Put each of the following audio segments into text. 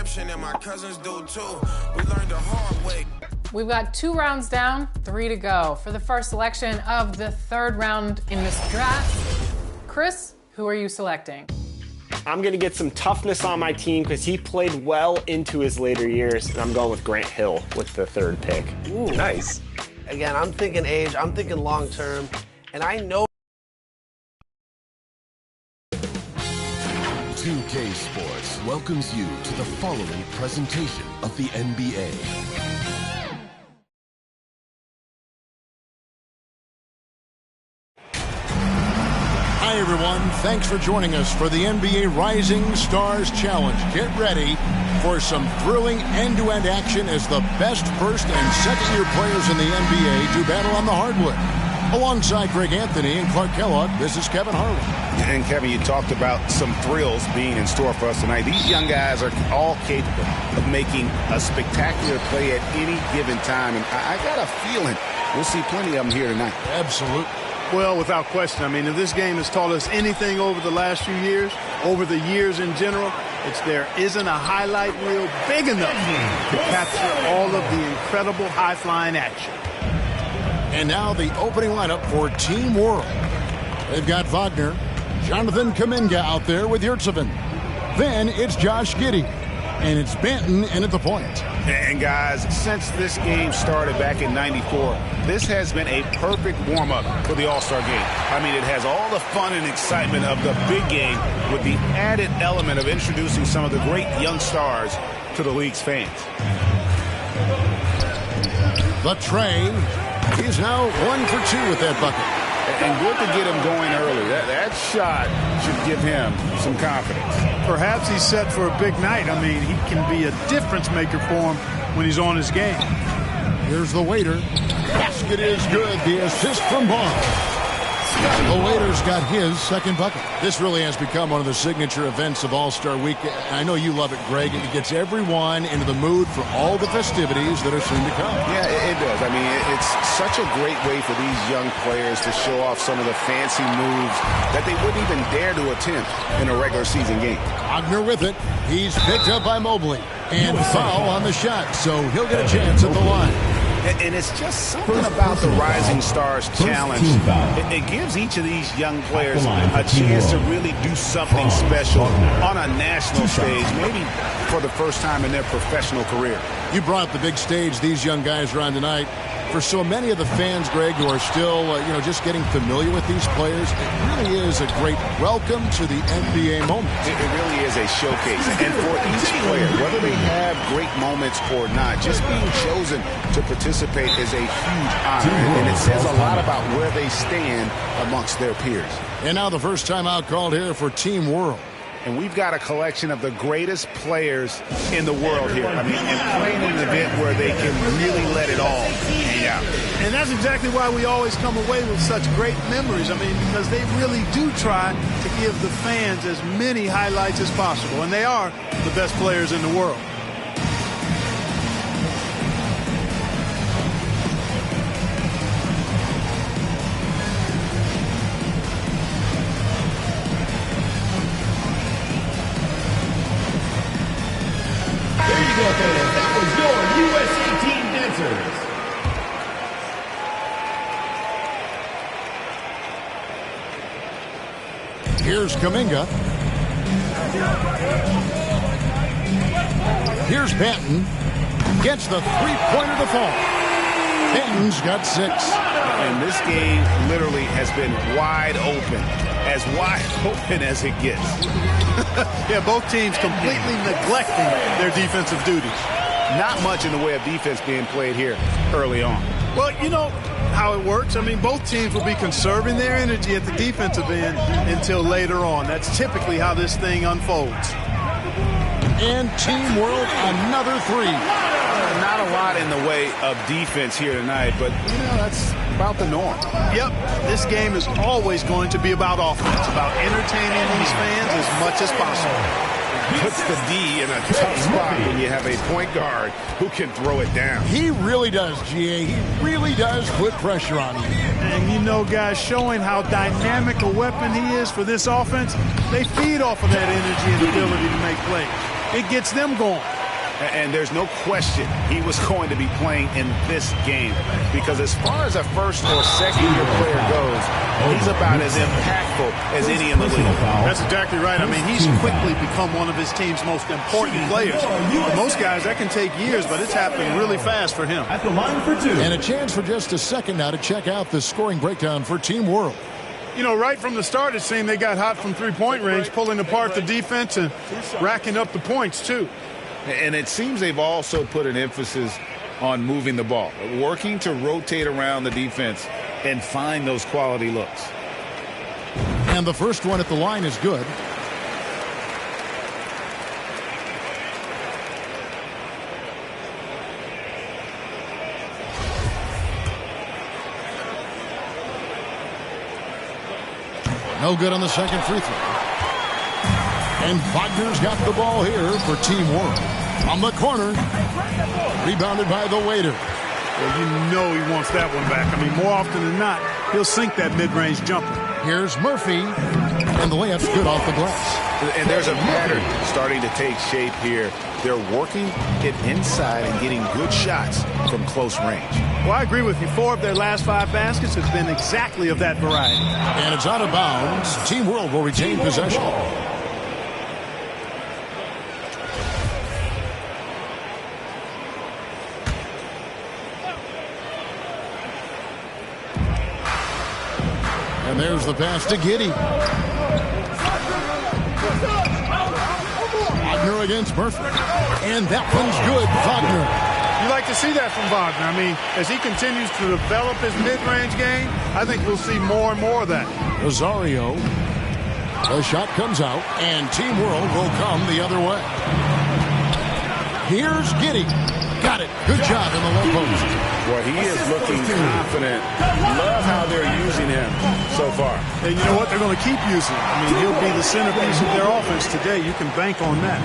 description, and my cousins do too. We learned the hard way. We've got 2 rounds down, 3 to go for the first selection of the 3rd round in this draft. Chris, who are you selecting? I'm going to get some toughness on my team because he played well into his later years, and I'm going with Grant Hill with the 3rd pick. Ooh, nice. Again, I'm thinking age, I'm thinking long term, and I know 2K Sports welcomes you to the following presentation of the NBA. Hi everyone, thanks for joining us for the NBA Rising Stars Challenge. Get ready for some thrilling end-to-end action as the best first and second-year players in the NBA do battle on the hardwood. Alongside Greg Anthony and Clark Kellogg, this is Kevin Harlan. And Kevin, you talked about some thrills being in store for us tonight. These young guys are all capable of making a spectacular play at any given time. And I got a feeling we'll see plenty of them here tonight. Absolutely. Well, without question. I mean, if this game has taught us anything over the last few years, over the years in general, it's there isn't a highlight reel big enough to capture all of the incredible high-flying action. And now the opening lineup for Team World. They've got Wagner, Jonathan Kuminga out there with Yurtseven. Then it's Josh Giddey, and it's Banton in at the point. And guys, since this game started back in '94, this has been a perfect warm-up for the All-Star game. I mean, it has all the fun and excitement of the big game with the added element of introducing some of the great young stars to the league's fans. The Trey is now 1 for 2 with that bucket. And good to get him going early. That shot should give him some confidence. Perhaps he's set for a big night. I mean, he can be a difference maker for him when he's on his game. Here's the waiter. Basket is good. The assist from Bond. The waiter's got his second bucket. This really has become one of the signature events of All-Star Week. I know you love it, Greg. It gets everyone into the mood for all the festivities that are soon to come. Yeah, it does. I mean, it's such a great way for these young players to show off some of the fancy moves that they wouldn't even dare to attempt in a regular season game. Wagner with it. He's picked up by Mobley. And foul on the shot, so he'll get a chance at the line. And it's just something about the Rising Stars Challenge. It gives each of these young players a chance to really do something special on a national stage, maybe for the first time in their professional career. You brought up the big stage these young guys are on tonight. For so many of the fans, Greg, who are still, just getting familiar with these players, it really is a great welcome to the NBA moment. It really is a showcase. And for each player, whether they have great moments or not, just being chosen to participate is a huge honor. And it says a lot about where they stand amongst their peers. And now the first time out called here for Team World. And we've got a collection of the greatest players in the world here. I mean, and playing in an event where they can really let it all hang out. And that's exactly why we always come away with such great memories. I mean, because they really do try to give the fans as many highlights as possible. And they are the best players in the world. That was your USA Team dancers. Here's Kuminga. Here's Banton. Gets the three-pointer to fall. Banton's got 6. And this game literally has been wide open. As wide open as it gets. Yeah, both teams completely neglecting their defensive duties. Not much in the way of defense being played here early on. Well, you know how it works. I mean, both teams will be conserving their energy at the defensive end until later on. That's typically how this thing unfolds. And Team World, another 3. Not a lot in the way of defense here tonight, but, that's about the norm. Yep, this game is always going to be about offense, about entertaining these fans as much as possible. Puts the D in a tough spot when you have a point guard who can throw it down. He really does, GA. He really does put pressure on you. And guys, showing how dynamic a weapon he is for this offense, they feed off of that energy and ability to make plays. it gets them going. And there's no question he was going to be playing in this game, because as far as a first or second year player goes, he's about as impactful as any in the league. That's exactly right. I mean, he's quickly become one of his team's most important players. For most guys, that can take years, but it's happening really fast for him. At the line for two. And a chance for just a second now to check out the scoring breakdown for Team World. You know, right from the start, it seemed they got hot from three-point range, pulling apart the defense and racking up the points, too. And it seems they've also put an emphasis on moving the ball, working to rotate around the defense and find those quality looks. And the first one at the line is good. No good on the second free throw. And Wagner's got the ball here for Team World. On the corner. Rebounded by the waiter. Well, you know he wants that one back. I mean, more often than not, he'll sink that mid-range jumper. Here's Murphy. And the layup's good off the glass. And there's a pattern starting to take shape here. They're working it inside and getting good shots from close range. Well, I agree with you. 4 of their last 5 baskets has been exactly of that variety. And it's out of bounds. Team World will retain possession. And there's the pass to Giddey. Wagner against Murphy. And that one's good. Wagner. You like to see that from Wagner. I mean, as he continues to develop his mid-range game, I think we'll see more and more of that. Rosario. The shot comes out, and Team World will come the other way. Here's Giddey. Got it. Good job in the low post. Well, he is looking confident. Love how they're using him so far. And you know what? They're going to keep using him. I mean, he'll be the centerpiece of their offense today. You can bank on that.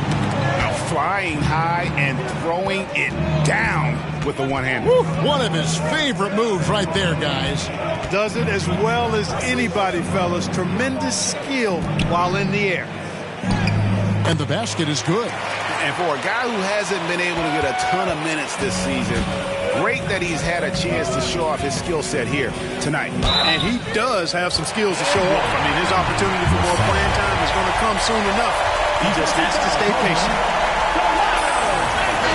Now flying high and throwing it down with the one-hander. One of his favorite moves right there, guys. Does it as well as anybody, fellas. Tremendous skill while in the air. And the basket is good. And for a guy who hasn't been able to get a ton of minutes this season, great that he's had a chance to show off his skill set here tonight. And he does have some skills to show off. I mean, his opportunity for more playing time is going to come soon enough. He just has to stay patient.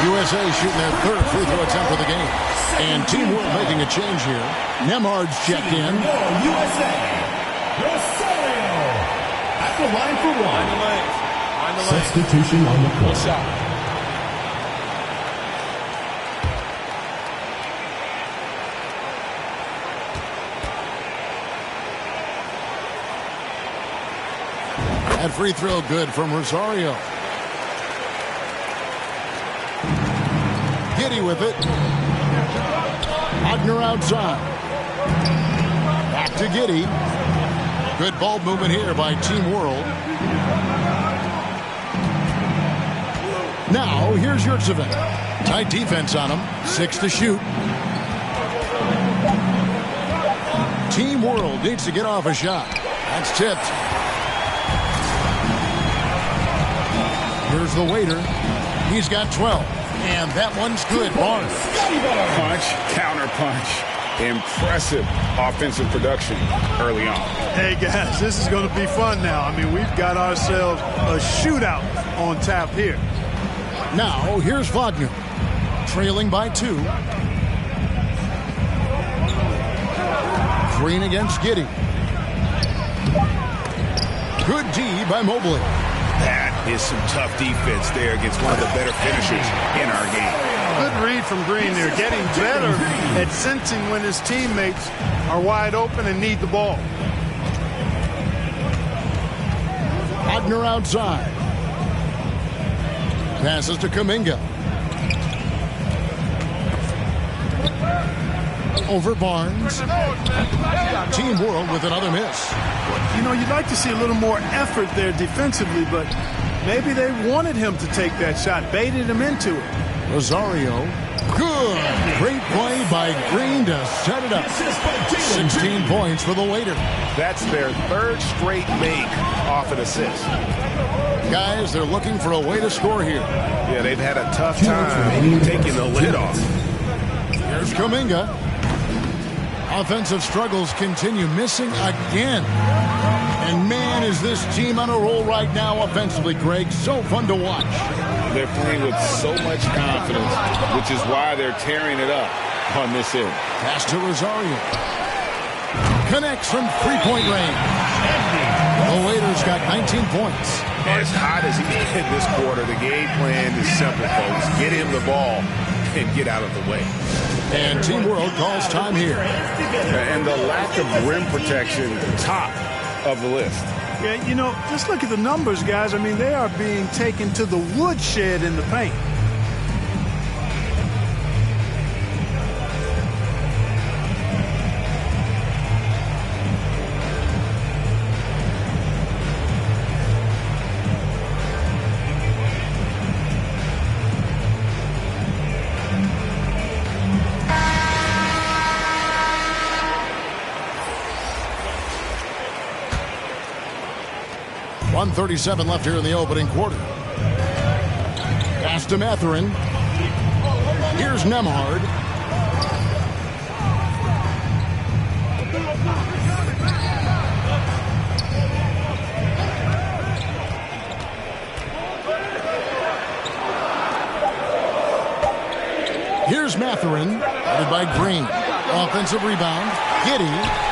USA shooting their third free throw attempt for the game. And Team World making a change here. Nemhard's checked in. USA. Rosario. At the line for one. Substitution on the court. That free throw good from Rosario. Giddey with it. Wagner outside. Back to Giddey. Good ball movement here by Team World. Now, here's Yurtseven. Tight defense on him. 6 to shoot. Team World needs to get off a shot. That's tipped. Here's the waiter. He's got 12. And that one's good. Barnes. Punch, counter punch. Impressive offensive production early on. Hey, guys, this is going to be fun now. I mean, we've got ourselves a shootout on tap here. Now, here's Wagner, trailing by 2. Green against Giddey. Good D by Mobley. That is some tough defense there against one of the better finishers in our game. Good read from Green there, getting better at sensing when his teammates are wide open and need the ball. Wagner outside. Passes to Kuminga. Over Barnes. Team World with another miss. You know, you'd like to see a little more effort there defensively, but maybe they wanted him to take that shot, baited him into it. Rosario. Good. Great play by Green to set it up. 16 points for the waiter. That's their third straight make off an assist. Guys, they're looking for a way to score here. Yeah, they've had a tough time taking the lid off. Here's Kuminga. Offensive struggles continue, missing again. And man, is this team on a roll right now offensively, Greg. So fun to watch. They're playing with so much confidence, which is why they're tearing it up on this end. Pass to Rosario. Connects from three-point range. The Waiters got 19 points. As hot as he's been this quarter, the game plan is simple, folks. Get him the ball and get out of the way. And Team World calls time here. And the lack of rim protection, top of the list. Yeah, you know, just look at the numbers, guys. I mean, they are being taken to the woodshed in the paint. .137 left here in the opening quarter. Pass to Mathurin. Here's Nemhard. Here's Mathurin, headed by Green. Offensive rebound. Giddey.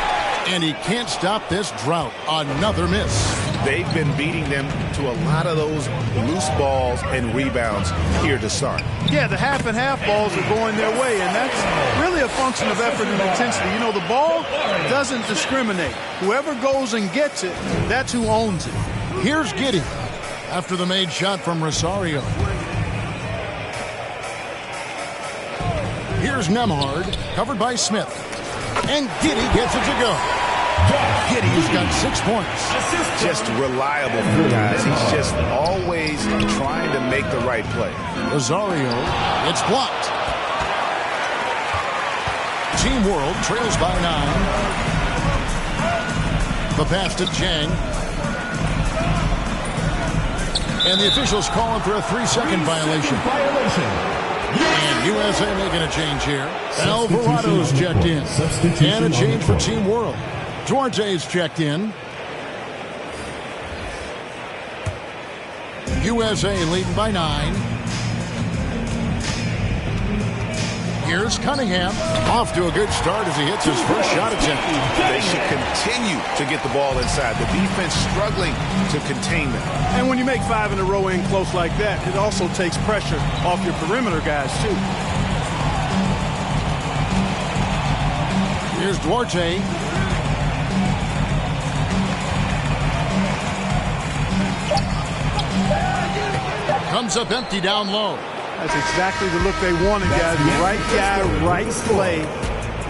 And he can't stop this drought. Another miss. They've been beating them to a lot of those loose balls and rebounds here to start. Yeah, the half and half balls are going their way, and that's really a function of effort and intensity. You know, the ball doesn't discriminate. Whoever goes and gets it, that's who owns it. Here's Giddey after the made shot from Rosario. Here's Nemhard, covered by Smith. And Giddey gets it to go. Giddey's got 6 points. Just reliable for guys. He's just always trying to make the right play. Rosario, it's blocked. Team World trails by 9. The pass to Chang. And the officials calling for a 3-second violation. And USA making a change here. Alvarado's checked in. And a change for Team World. Duarte's checked in. USA leading by 9. Here's Cunningham. Off to a good start as he hits his first shot attempt. They should continue to get the ball inside. The defense struggling to contain them. And when you make 5 in a row in close like that, it also takes pressure off your perimeter guys, too. Here's Duarte. Comes up empty down low. That's exactly the look they wanted, guys. Right guy, right play,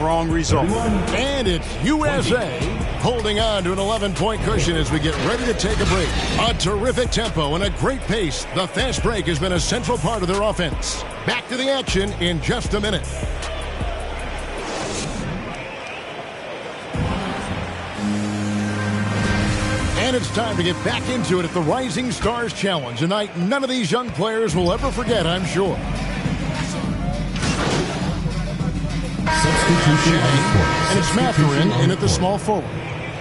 wrong result. And it's USA holding on to an 11-point cushion as we get ready to take a break. A terrific tempo and a great pace. The fast break has been a central part of their offense. Back to the action in just a minute. And it's time to get back into it at the Rising Stars Challenge. A night none of these young players will ever forget, I'm sure. And it's Mathurin in at the small forward.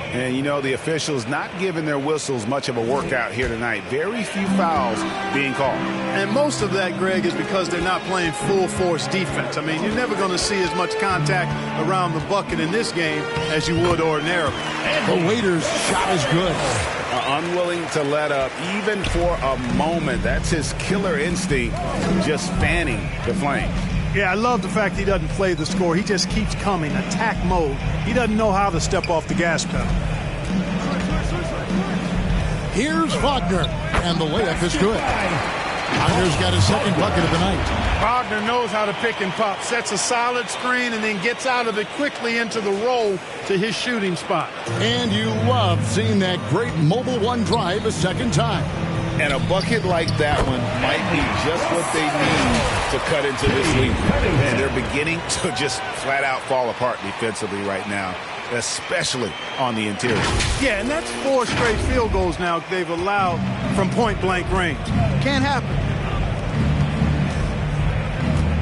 And, you know, the officials not giving their whistles much of a workout here tonight. Very few fouls being called. And most of that, Greg, is because they're not playing full-force defense. I mean, you're never going to see as much contact around the bucket in this game as you would ordinarily. The Waiters' shot is good. Unwilling to let up, even for a moment. That's his killer instinct, just fanning the flame. Yeah, I love the fact he doesn't play the score. He just keeps coming, attack mode. He doesn't know how to step off the gas pedal. Here's Wagner, and the layup is good. Wagner's got his second bucket of the night. Wagner knows how to pick and pop, sets a solid screen, and then gets out of it quickly into the roll to his shooting spot. And you love seeing that great mobile one drive a second time. And a bucket like that one might be just what they need to cut into this lead. And they're beginning to just flat out fall apart defensively right now, especially on the interior. Yeah, and that's 4 straight field goals now they've allowed from point-blank range. Can't happen.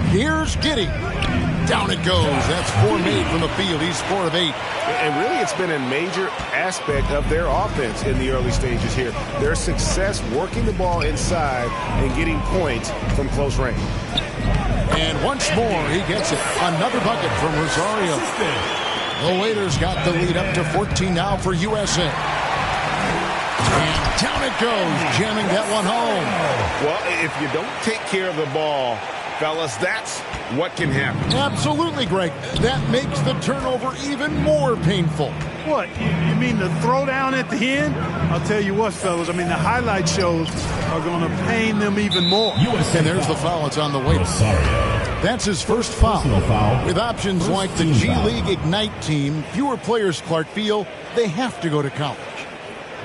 Here's Giddey. Down it goes. That's 4 made from the field. He's 4 of 8. And really, it's been a major aspect of their offense in the early stages here. Their success working the ball inside and getting points from close range. And once more, he gets it. Another bucket from Rosario. The Raiders got the lead up to 14 now for USA. And down it goes, jamming that one home. Well, if you don't take care of the ball, fellas, that's what can happen. Absolutely, Greg. That makes the turnover even more painful. What, you mean the throwdown at the end? I'll tell you what, fellas, I mean, the highlight shows are going to pain them even more. And there's the foul. It's on the way. That's his first foul. With options like the G League Ignite team, fewer players, Clark, feel they have to go to college.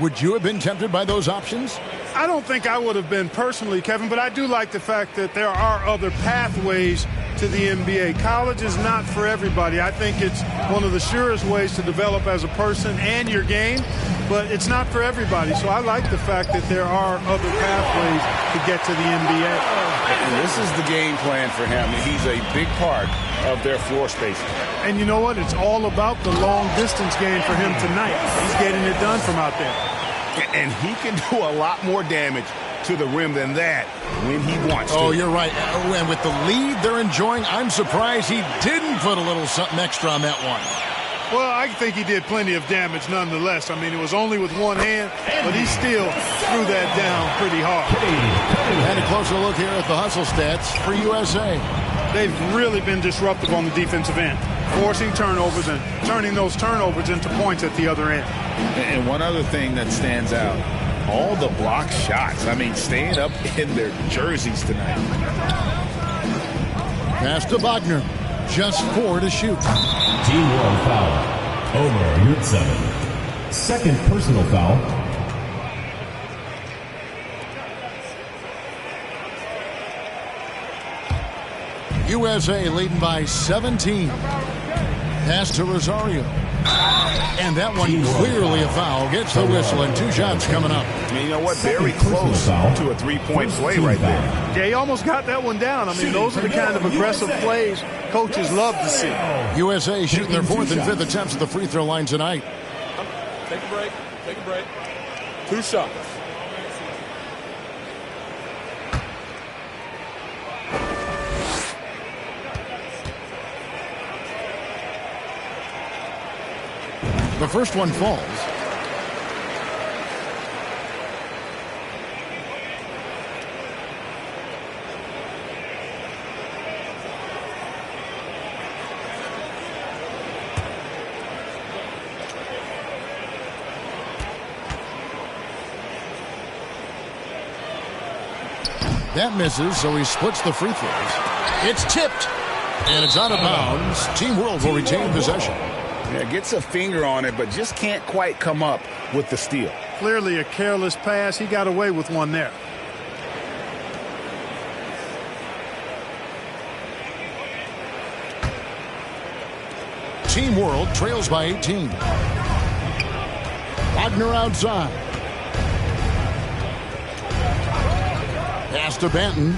Would you have been tempted by those options? I don't think I would have been personally, Kevin, but I do like the fact that there are other pathways to the NBA. College is not for everybody. I think it's one of the surest ways to develop as a person and your game, but it's not for everybody. So I like the fact that there are other pathways to get to the NBA. And this is the game plan for him. He's a big part of their floor spacing. And you know what? It's all about the long distance game for him tonight. He's getting it done from out there. And he can do a lot more damage to the rim than that when he wants to. Oh, you're right. And with the lead they're enjoying, I'm surprised he didn't put a little something extra on that one. Well, I think he did plenty of damage nonetheless. I mean, it was only with one hand, but he still threw that down pretty hard. And a closer look here at the hustle stats for USA. They've really been disruptive on the defensive end, forcing turnovers and turning those turnovers into points at the other end. And one other thing that stands out, all the block shots. I mean, staying up in their jerseys tonight. Pass to Wagner. Just 4 to shoot. Team 1 foul. Omer Yurtseven. Second personal foul. USA leading by 17. Pass to Rosario. And that one clearly a foul. Gets the whistle and 2 shots coming up. And you know what? Very close to a 3-point play right there. Yeah, he almost got that one down. I mean, those are the kind of aggressive plays coaches love to see. USA shooting their 4th and 5th attempts at the free throw line tonight. Take a break. Take a break. 2 shots. The first one falls. That misses, so he splits the free throws. It's tipped, and it's out of bounds. Team World will retain possession. Yeah, gets a finger on it, but just can't quite come up with the steal. Clearly a careless pass. He got away with one there. Team World trails by 18. Wagner outside. Pass to Banton.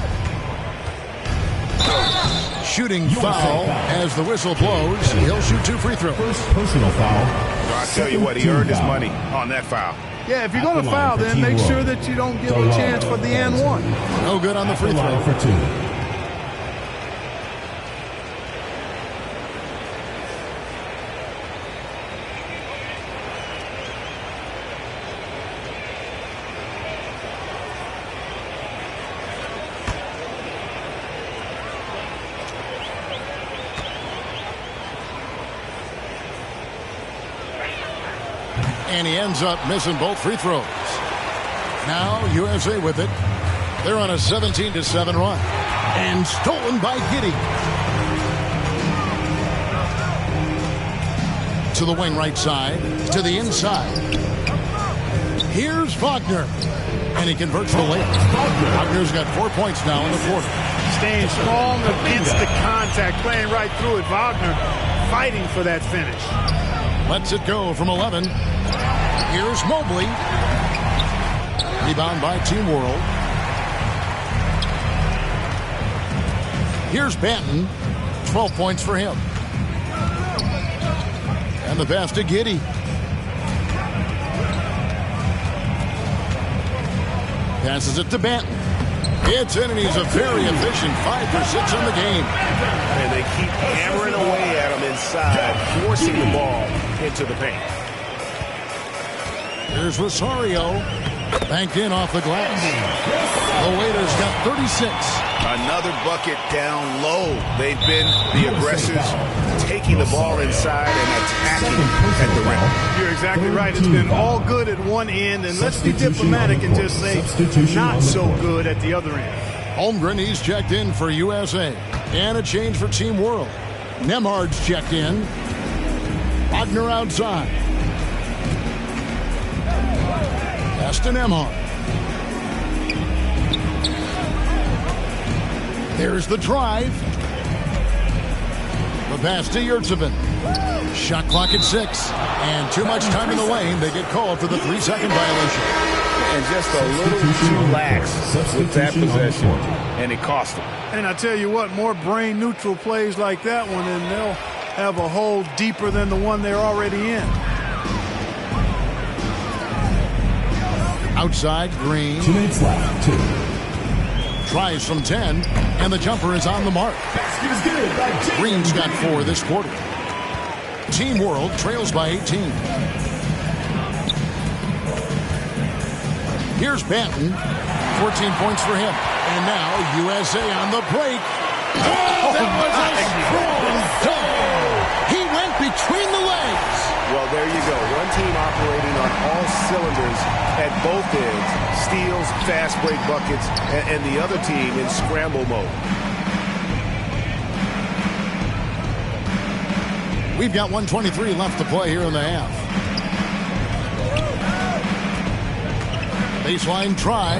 Shooting foul as the whistle blows. He'll shoot 2 free throws. First personal foul. I'll tell you what, he earned his money on that foul. Yeah, if you're going to foul, then make sure that you don't give a chance for the and one. No good on the free throw. For 2. And he ends up missing both free throws. Now USA with it. They're on a 17-7 run. And stolen by Giddey. To the wing right side. To the inside. Here's Wagner. and he converts the layup. Wagner's got 4 points now in the quarter. Staying strong against the contact, playing right through it. Wagner fighting for that finish. Lets it go from 11. Here's Mobley. Rebound by Team World. Here's Banton. 12 points for him. And the pass to Giddey. Passes it to Banton. It's in, and he's a very efficient 5 for 6 on the game. And they keep hammering away at him inside, forcing the ball into the paint. Here's Rosario. Banked in off the glass. The Waiters got 36. Another bucket down low. They've been the aggressors, taking the ball inside and attacking at the rim. You're exactly right. It's been all good at one end, and let's be diplomatic and just say not so good at the other end. Holmgren, he's checked in for USA. And a change for Team World. Nemhard's checked in. Wagner outside. Pass to Nemhard. There's the drive. The pass to Yurtsevin. Shot clock at 6. And too much time in the lane. They get called for the 3-second violation. And just a little too lax with that possession. And it cost them. And I tell you what, more brain neutral plays like that one, and they'll have a hole deeper than the one they're already in. Outside, Green. 2 minutes left. 2. Tries from 10, and the jumper is on the mark. Green's got 4 this quarter. Team World trails by 18. Here's Banton. 14 points for him. And now USA on the break. Oh, that was a strong dunk. He went between the legs. Well, there you go. One team operating on all cylinders at both ends. Steals, fast break buckets, and the other team in scramble mode. We've got 1:23 left to play here in the half. Baseline try.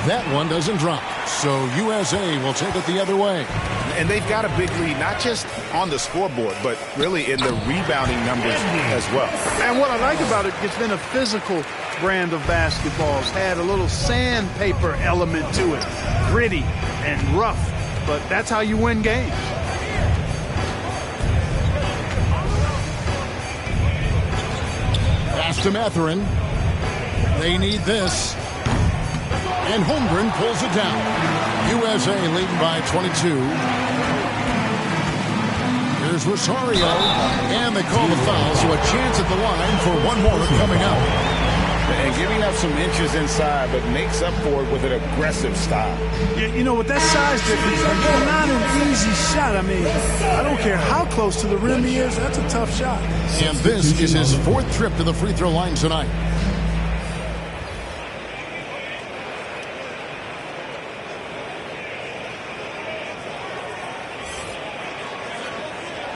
That one doesn't drop. So USA will take it the other way. And they've got a big lead, not just on the scoreboard, but really in the rebounding numbers as well. And what I like about it, it's been a physical brand of basketball. It's had a little sandpaper element to it. Gritty and rough, but that's how you win games. Pass to Mathurin. They need this. And Holmgren pulls it down. USA leading by 22. Here's Rosario. And they call the foul, so a chance at the line for one more coming up. And giving up some inches inside, but makes up for it with an aggressive style. You know, with that size difference, it's not an easy shot. I mean, I don't care how close to the rim he is, that's a tough shot. And this is his 4th trip to the free throw line tonight.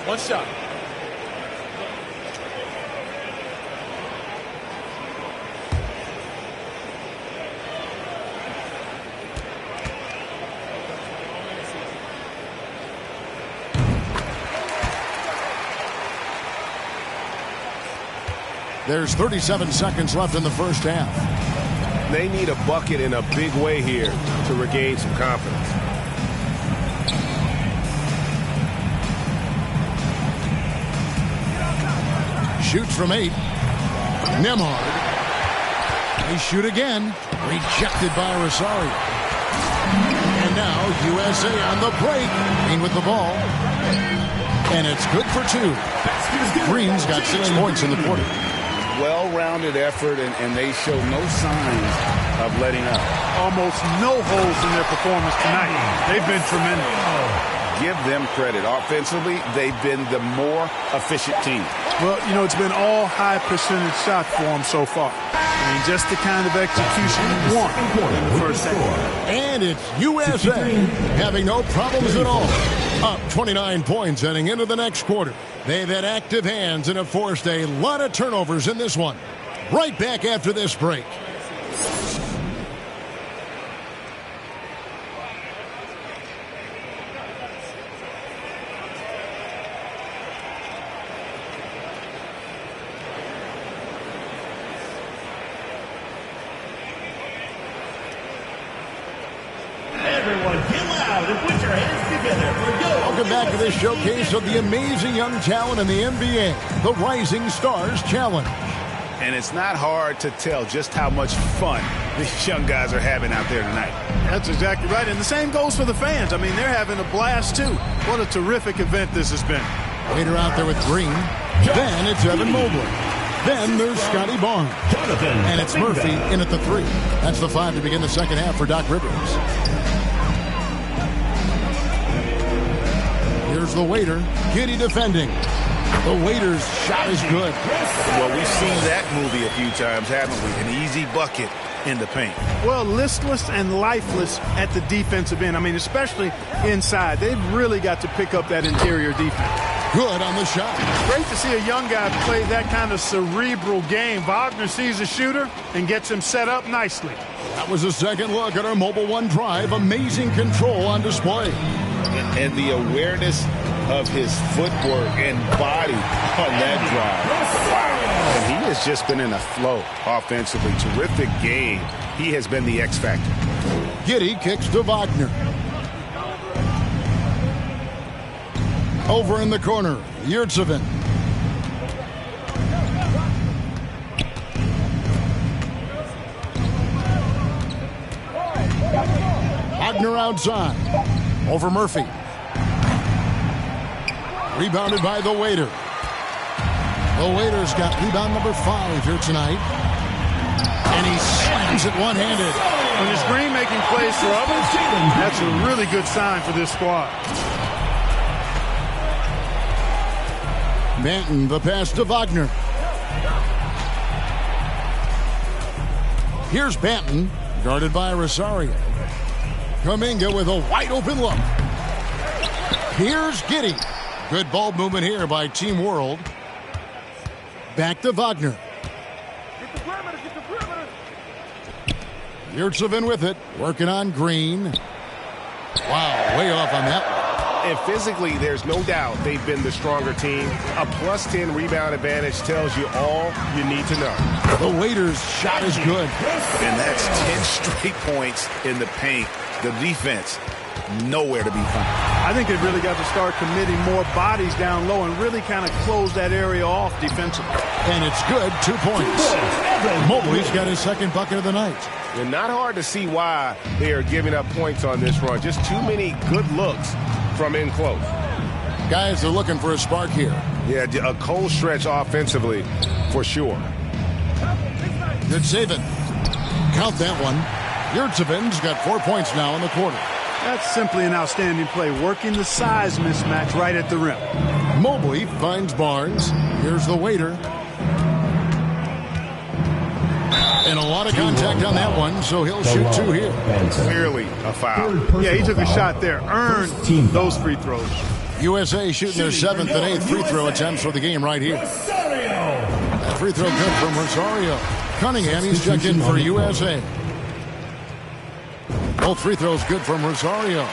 One shot. There's 37 seconds left in the first half. They need a bucket in a big way here to regain some confidence. Shoots from 8. Nemhard. They shoot again. Rejected by Rosario. And now USA on the break. Green with the ball. And it's good for 2. Green's got 6 points in the quarter. Well-rounded effort, and they show no signs of letting up. Almost no holes in their performance tonight. They've been tremendous. Give them credit. Offensively, they've been the more efficient team. Well, you know, it's been all high percentage shots for them so far. I mean, just the kind of execution you want in the first half. And it's USA having no problems at all. Up 29 points heading into the next quarter. They've had active hands and have forced a lot of turnovers in this one. Right back after this break. everyone, get loud and put your hands together for Yo. Welcome back to this showcase of the amazing young talent in the NBA, the Rising Stars Challenge. And it's not hard to tell just how much fun these young guys are having out there tonight. That's exactly right. And the same goes for the fans. I mean, they're having a blast, too. What a terrific event this has been. Waiter out there with Green. Then it's Evan Mobley. Then there's Scotty Barnes. And it's Murphy in at the 3. That's the 5 to begin the second half for Doc Rivers. Here's the Waiter. Giddey defending. The Waiter's shot is good. Well, we've seen that movie a few times, haven't we? An easy bucket in the paint. Well, listless and lifeless at the defensive end. I mean, especially inside. They've really got to pick up that interior defense. Good on the shot. Great to see a young guy play that kind of cerebral game. Wagner sees a shooter and gets him set up nicely. That was a second look at our Mobile One drive. Amazing control on display. And the awareness of his footwork and body on that drive. Wow. And he has just been in a flow offensively. Terrific game. He has been the X factor. Giddey kicks to Wagner. Over in the corner, Yurtsevin. Wagner outside. Over Murphy. Rebounded by the Waiter. The Waiter's got rebound number 5 here tonight. And he slams it one-handed. When it's Green making plays for others, that's a really good sign for this squad. Manton, the pass to Wagner. Here's Banton, guarded by Rosario. Kuminga with a wide-open look. Here's Giddey. Good ball movement here by Team World. Back to Wagner. Yurtsevin with it, working on Green. Wow, way off on that one. And physically, there's no doubt they've been the stronger team. A plus 10 rebound advantage tells you all you need to know. The Waiter's shot is good. And that's 10 straight points in the paint. The defense, nowhere to be found. I think they've really got to start committing more bodies down low and really kind of close that area off defensively. And it's good, 2 points. Mobley's got his second bucket of the night. And not hard to see why they are giving up points on this run. Just too many good looks from in close. Guys are looking for a spark here. Yeah, a cold stretch offensively for sure. Good saving. Count that one. Yurtsevin's got 4 points now in the quarter. That's simply an outstanding play, working the size mismatch right at the rim. Mobley finds Barnes. Here's the Waiter. And a lot of contact on that one, so he'll shoot 2 here. Clearly a foul. Yeah, he took a shot there, earned those free throws. USA shooting their 7th and 8th free throw attempts for the game right here. That free throw good from Rosario. Cunningham, he's checked in for USA. Both free throws good from Rosario.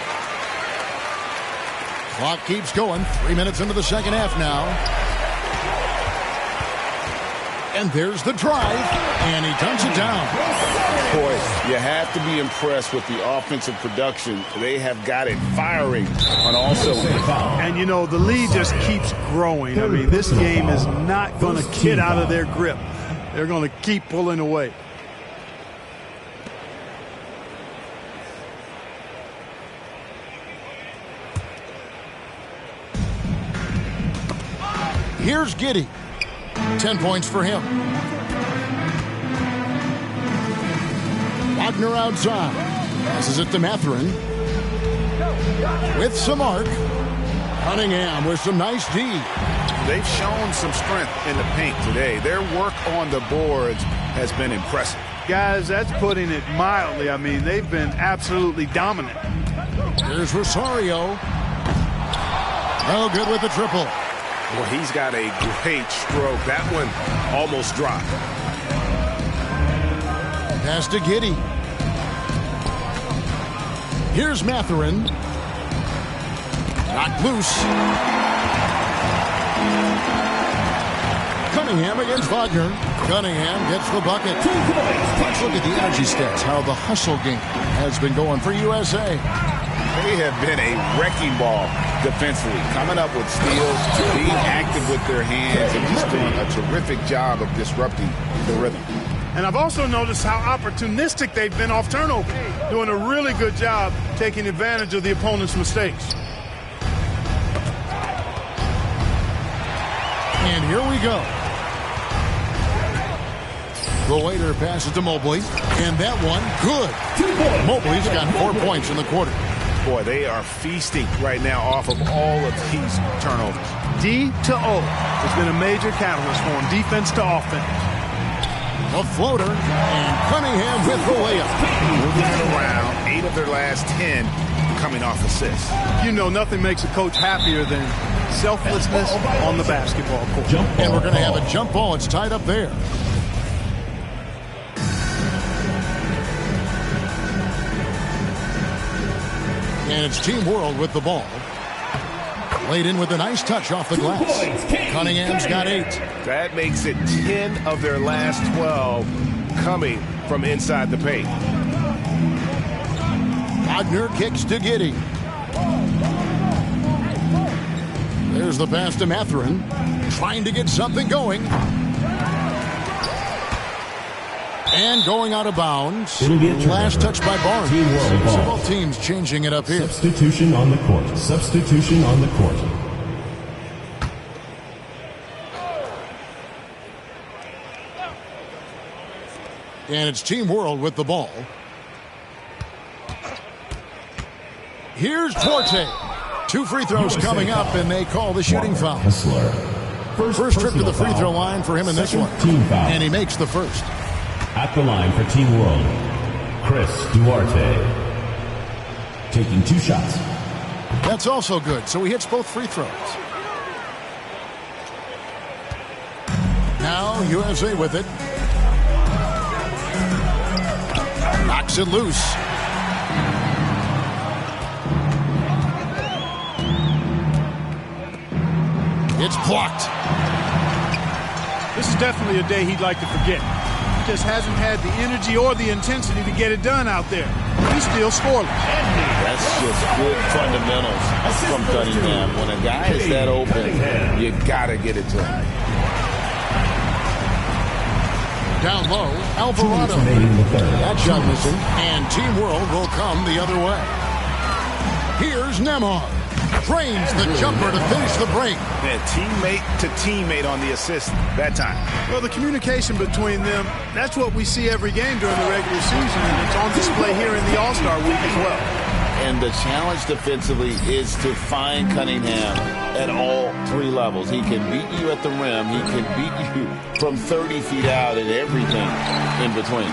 Clock keeps going. 3 minutes into the second half now. And there's the drive, and he dunks it down. Boy, you have to be impressed with the offensive production. They have got it firing on all cylinders. And, you know, the lead just keeps growing. I mean, this game is not going to get out of their grip. They're going to keep pulling away. Here's Giddey. 10 points for him. Wagner outside. Passes it to Mathurin. With some arc. Cunningham with some nice D. They've shown some strength in the paint today. Their work on the boards has been impressive. Guys, that's putting it mildly. I mean, they've been absolutely dominant. Here's Rosario. No good with the triple. Well, he's got a great stroke. That one almost dropped. Pass to Giddey. Here's Mathurin. Knocked loose. Cunningham against Wagner. Cunningham gets the bucket. Let's look at the energy stats, how the hustle game has been going for USA. They have been a wrecking ball defensively, coming up with steals, being active with their hands, and just doing a terrific job of disrupting the rhythm. And I've also noticed how opportunistic they've been off turnover, doing a really good job taking advantage of the opponent's mistakes. And here we go. The waiter passes to Mobley, and that one, good. Mobley's got 4 points in the quarter. Boy, they are feasting right now off of all of these turnovers. D to O has been a major catalyst for them, defense to offense. A floater, and Cunningham with the layup. Moving it around, 8 of their last 10 coming off assists. You know, nothing makes a coach happier than selflessness on the basketball court. And we're going to have a jump ball. It's tied up there. And it's Team World with the ball. Laid in with a nice touch off the glass. Cunningham's got 8. That makes it 10 of their last 12 coming from inside the paint. Wagner kicks to Giddey. There's the pass to Mathurin. Trying to get something going. And going out of bounds. It'll be a turnover. Last touch by Barnes. Team World ball. Several teams changing it up here. Substitution on the court. Substitution on the court. And it's Team World with the ball. Here's Duarte. 2 free throws coming up, and they call the shooting foul. First trip to the free throw line for him in this one. And he makes the first. At the line for Team World, Chris Duarte. Taking 2 shots. That's also good, so he hits both free throws. Now USA with it. Knocks it loose. It's blocked. This is definitely a day he'd like to forget. He just hasn't had the energy or the intensity to get it done out there. He's still scoreless. That's just good fundamentals from Cunningham. When a guy is that open, you gotta get it to him. Down low, Alvarado. That shot missing, and Team World will come the other way. Here's Nembhard. Drains the jumper to finish the break. And teammate to teammate on the assist that time. Well, the communication between them, that's what we see every game during the regular season, and it's on display here in the All-Star week as well. And the challenge defensively is to find Cunningham at all 3 levels. He can beat you at the rim. He can beat you from 30 feet out and everything in between.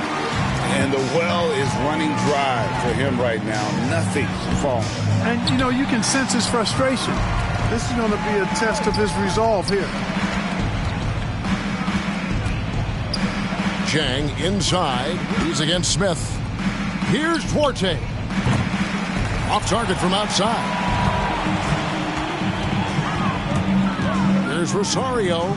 And the well is running dry for him right now. Nothing falling. And, you know, you can sense his frustration. This is going to be a test of his resolve here. Jang inside. He's against Smith. Here's Duarte. Off target from outside. There's Rosario.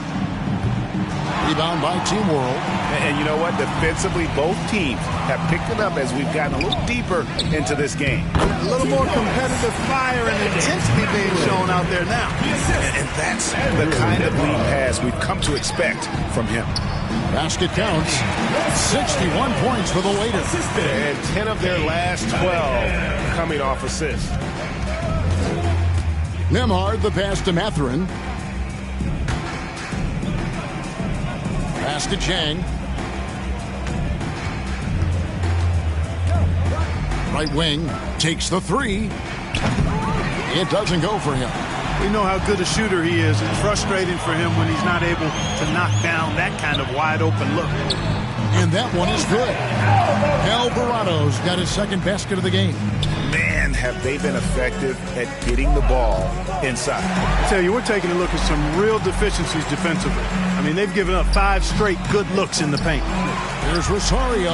Rebound by Team World. And you know what? Defensively, both teams have picked it up as we've gotten a little deeper into this game. A little more competitive fire and intensity being shown out there now. And that's the kind of lead pass we've come to expect from him. Basket counts. 61 points for the waiter. And 10 of their last 12 coming off assists. Nembhard, the pass to Mathurin. Pass to Jang. Right wing takes the 3. It doesn't go for him. We know how good a shooter he is. It's frustrating for him when he's not able to knock down that kind of wide open look. And that one is good. Alvarado's got his second basket of the game. Man, have they been effective at getting the ball inside. I tell you, we're taking a look at some real deficiencies defensively. I mean, they've given up 5 straight good looks in the paint. There's Rosario,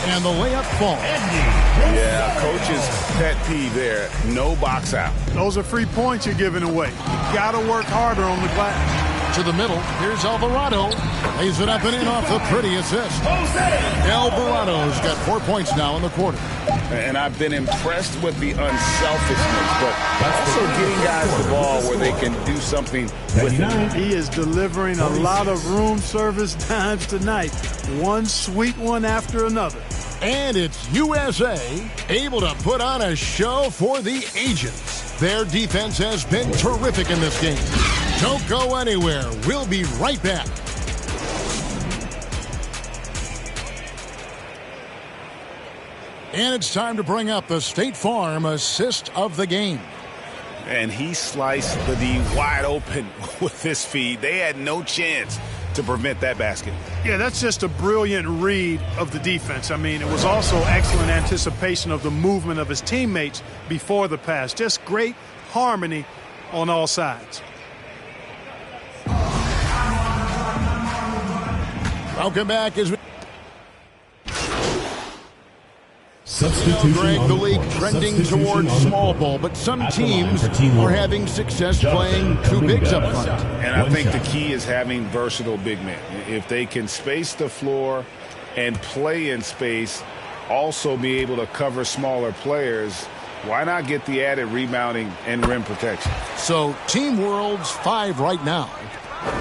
and the layup falls. Yeah, coach's pet peeve there. No box out. Those are free points you're giving away. You got to work harder on the glass. to the middle. Here's Alvarado. Lays it up and in off the pretty assist. Alvarado's got 4 points now in the quarter. And I've been impressed with the unselfishness, but also getting guys the ball where they can do something with it. He is delivering a lot of room service times tonight. One sweet one after another. And it's USA able to put on a show for the ages. Their defense has been terrific in this game. Don't go anywhere. We'll be right back. And it's time to bring up the State Farm assist of the game. And he sliced the D wide open with this feed. They had no chance to prevent that basket. Yeah, that's just a brilliant read of the defense. I mean, it was also excellent anticipation of the movement of his teammates before the pass. Just great harmony on all sides. Welcome back as we Substitution Greg, on the the league court. trending Substitution towards on the small court. ball, but some At the line teams for Team are World. having success playing two bigs up front. And I think the key is having versatile big men. If they can space the floor and play in space, also be able to cover smaller players, why not get the added rebounding and rim protection? So Team World's 5 right now.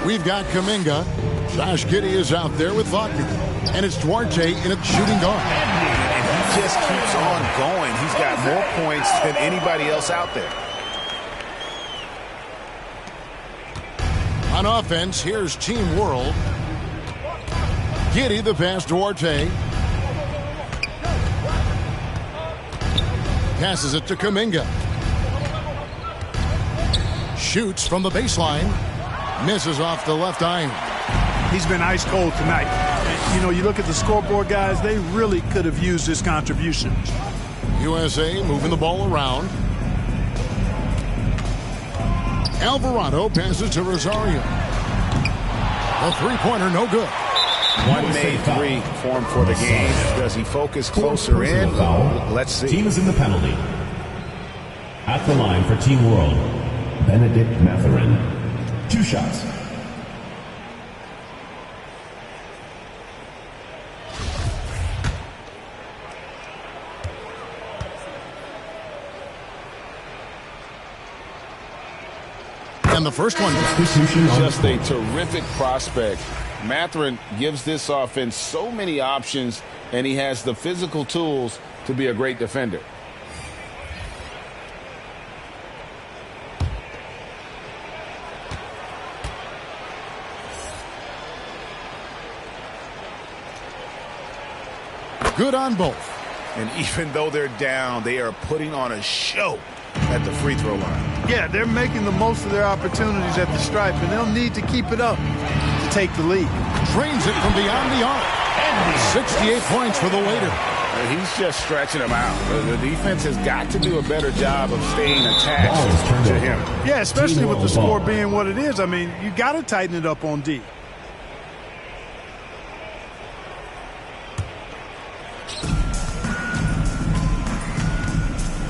We've got Kuminga. Josh Giddey is out there with Wagner. And it's Duarte in at shooting guard. And he just keeps on going. He's got more points than anybody else out there. On offense, here's Team World. Giddey the pass, Duarte. Passes it to Kuminga. Shoots from the baseline. Misses off the left iron. He's been ice cold tonight. And, you know, you look at the scoreboard, guys, they really could have used his contribution. USA moving the ball around. Alvarado passes to Rosario. A three-pointer, no good. One made three for him for the game. Does he focus closer in? Let's see. Team is in the penalty. At the line for Team World, Benedict Mathurin. 2 shots. And the first one. Just a terrific prospect. Mathurin gives this offense so many options, and he has the physical tools to be a great defender. Good on both. And even though they're down, they are putting on a show at the free throw line. Yeah, they're making the most of their opportunities at the stripe, and they'll need to keep it up to take the lead. Drains it from beyond the arc. 68 points for the waiter. He's just stretching them out. The defense has got to do a better job of staying attached to him. Yeah, especially with the score being what it is. I mean, you got to tighten it up on D.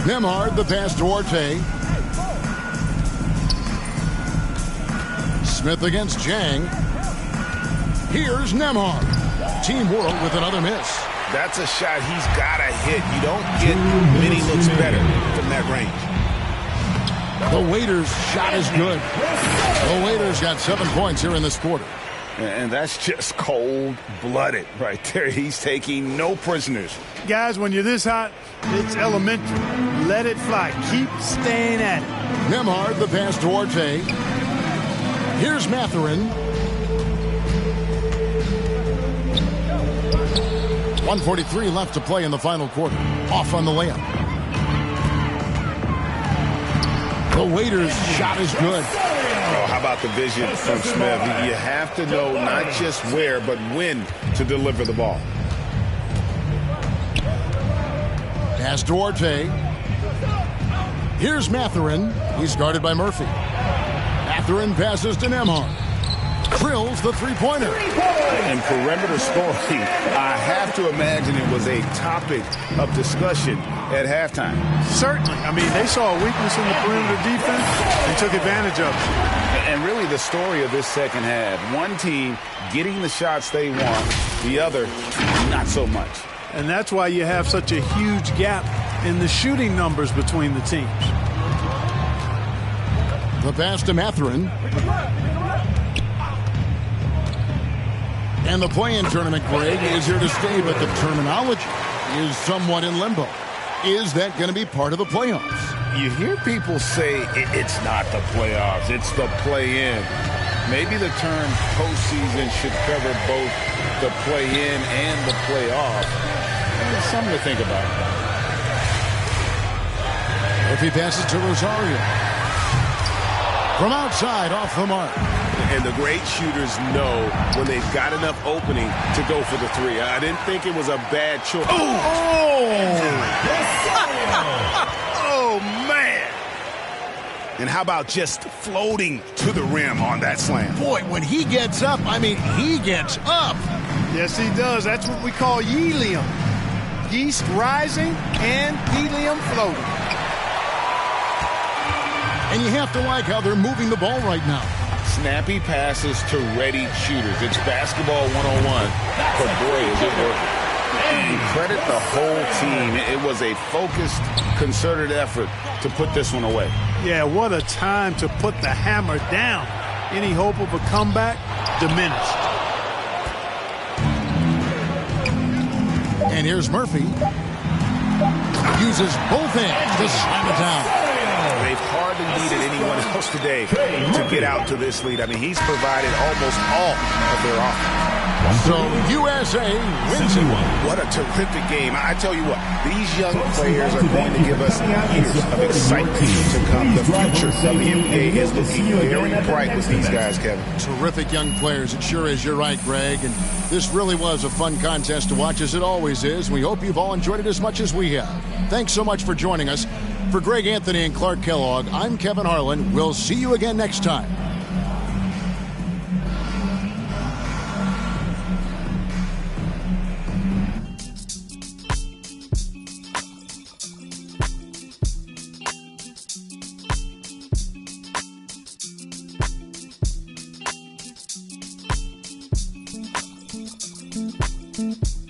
Nemhard, the pass, Duarte. Smith against Jang. Here's Nemhard. Team World with another miss. That's a shot he's got to hit. You don't get many looks better from that range. The Waiters' shot is good. The Waiters got 7 points here in this quarter. And that's just cold-blooded right there. He's taking no prisoners. Guys, when you're this hot, it's elementary. Let it fly. Keep staying at it. Nemhard, the pass, Duarte. Here's Mathurin. 1:43 left to play in the final quarter. Off on the layup. The Waiters' shot is good. Oh, how about the vision from Smith? You have to know not just where, but when to deliver the ball. Pass Duarte. Here's Mathurin. He's guarded by Murphy. Mathurin passes to Nemhard. drills the three-pointer. And perimeter scoring, I have to imagine it was a topic of discussion at halftime. Certainly. I mean, they saw a weakness in the perimeter defense and took advantage of it. And really the story of this second half, one team getting the shots they want, the other not so much. And that's why you have such a huge gap in the shooting numbers between the teams. The pass to Mathurin. And the play-in tournament, Greg, is here to stay, but the terminology is somewhat in limbo. Is that going to be part of the playoffs? You hear people say it's not the playoffs, it's the play-in. Maybe the term postseason should cover both the play-in and the playoff. It's something to think about. If he passes to Rosario. From outside, off the mark. And the great shooters know when they've got enough opening to go for the three. I didn't think it was a bad choice. Oh, man. And how about just floating to the rim on that slam? Boy, when he gets up, I mean, he gets up. Yes, he does. That's what we call helium. Yeast rising and helium floating. And you have to like how they're moving the ball right now. Snappy passes to ready shooters. It's basketball 101, but boy, is it working. And credit the whole team. It was a focused, concerted effort to put this one away. Yeah, what a time to put the hammer down. Any hope of a comeback diminished. And here's Murphy. Uses both hands to slam it down. They've hardly needed anyone else today to get out to this lead. I mean, he's provided almost all of their offense. So USA wins it. What a terrific game. I tell you what, these young players are going to give us years of excitement to come. The future of the NBA is looking very bright with these guys, Kevin. Terrific young players. It sure is. You're right, Greg. And this really was a fun contest to watch, as it always is. We hope you've all enjoyed it as much as we have. Thanks so much for joining us. For Greg Anthony and Clark Kellogg, I'm Kevin Harlan. We'll see you again next time. Mm-hmm.